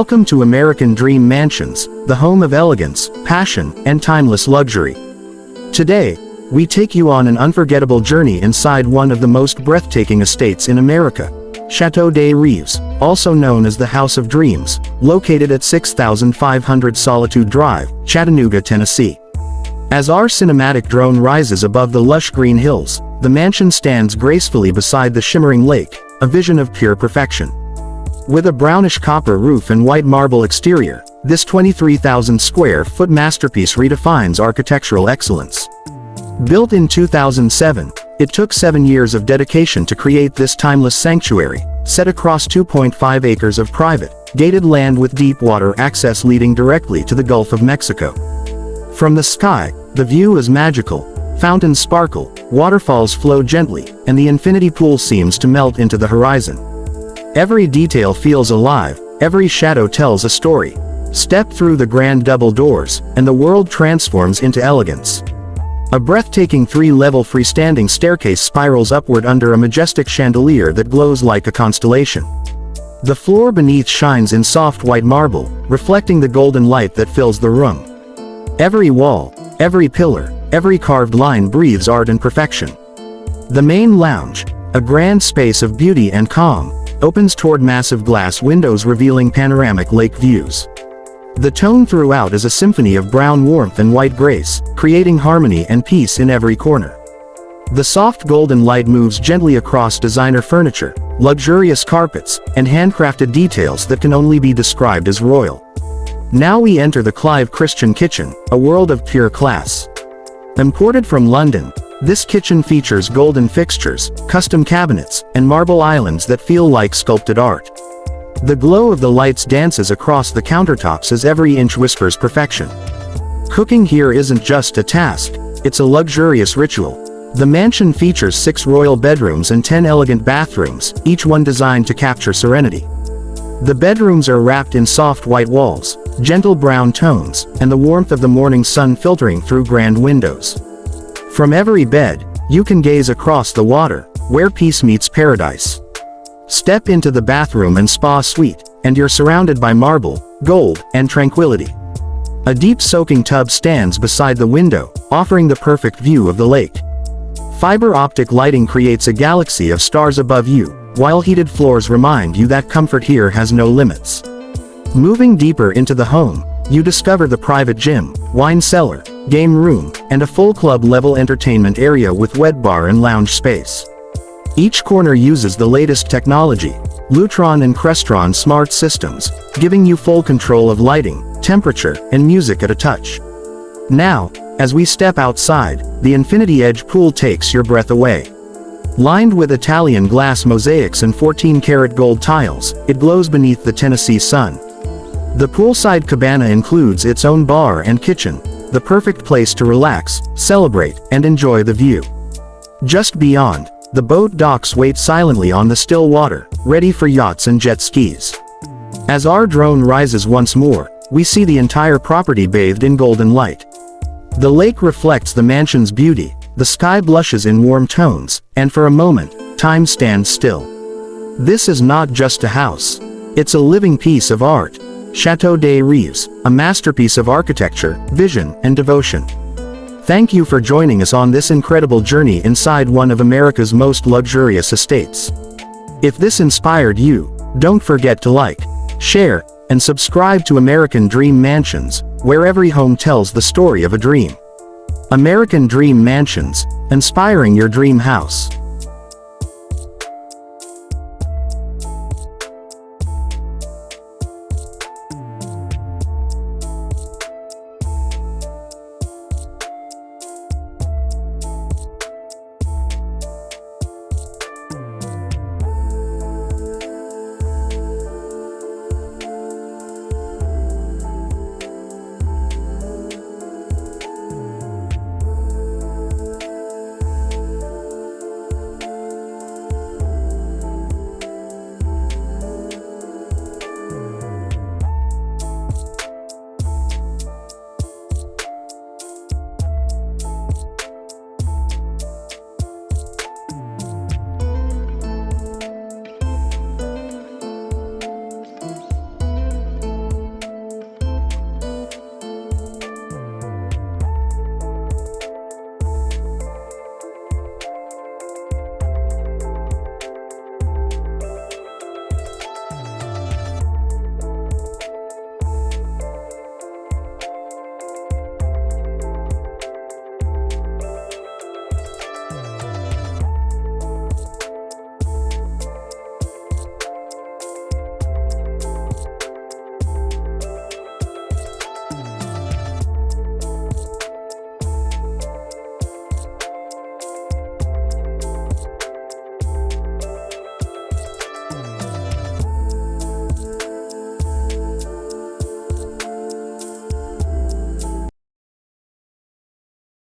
Welcome to American Dream Mansions, the home of elegance, passion, and timeless luxury. Today, we take you on an unforgettable journey inside one of the most breathtaking estates in America, Chateau des Rêves, also known as the House of Dreams, located at 6500 Solitude Drive, Chattanooga, Tennessee. As our cinematic drone rises above the lush green hills, the mansion stands gracefully beside the shimmering lake, a vision of pure perfection. With a brownish copper roof and white marble exterior, this 23,000 square foot masterpiece redefines architectural excellence. Built in 2007, it took 7 years of dedication to create this timeless sanctuary, set across 2.5 acres of private, gated land with deep water access leading directly to the Gulf of Mexico. From the sky, the view is magical. Fountains sparkle, waterfalls flow gently, and the infinity pool seems to melt into the horizon. Every detail feels alive, every shadow tells a story. Step through the grand double doors, and the world transforms into elegance. A breathtaking 3-level freestanding staircase spirals upward under a majestic chandelier that glows like a constellation. The floor beneath shines in soft white marble, reflecting the golden light that fills the room. Every wall, every pillar, every carved line breathes art and perfection. The main lounge, a grand space of beauty and calm, opens toward massive glass windows revealing panoramic lake views. The tone throughout is a symphony of brown warmth and white grace, creating harmony and peace in every corner. The soft golden light moves gently across designer furniture, luxurious carpets, and handcrafted details that can only be described as royal. Now we enter the Clive Christian kitchen, a world of pure class. Imported from London, this kitchen features golden fixtures, custom cabinets, and marble islands that feel like sculpted art. The glow of the lights dances across the countertops as every inch whispers perfection. Cooking here isn't just a task, it's a luxurious ritual. The mansion features 6 royal bedrooms and 10 elegant bathrooms, each one designed to capture serenity. The bedrooms are wrapped in soft white walls, gentle brown tones, and the warmth of the morning sun filtering through grand windows. From every bed, you can gaze across the water, where peace meets paradise. Step into the bathroom and spa suite, and you're surrounded by marble, gold, and tranquility. A deep soaking tub stands beside the window, offering the perfect view of the lake. Fiber optic lighting creates a galaxy of stars above you, while heated floors remind you that comfort here has no limits. Moving deeper into the home, you discover the private gym, wine cellar, game room, and a full club-level entertainment area with wet bar and lounge space. Each corner uses the latest technology, Lutron and Crestron smart systems, giving you full control of lighting, temperature, and music at a touch. Now, as we step outside, the Infinity Edge pool takes your breath away. Lined with Italian glass mosaics and 14-karat gold tiles, it glows beneath the Tennessee sun. The poolside cabana includes its own bar and kitchen, the perfect place to relax, celebrate, and enjoy the view. Just beyond, the boat docks wait silently on the still water, ready for yachts and jet skis. As our drone rises once more, we see the entire property bathed in golden light. The lake reflects the mansion's beauty, the sky blushes in warm tones, and for a moment, time stands still. This is not just a house. It's a living piece of art. Chateau des Rêves, a masterpiece of architecture, vision, and devotion. Thank you for joining us on this incredible journey inside one of America's most luxurious estates. If this inspired you, don't forget to like, share, and subscribe to American Dream Mansions, where every home tells the story of a dream. American Dream Mansions, inspiring your dream house.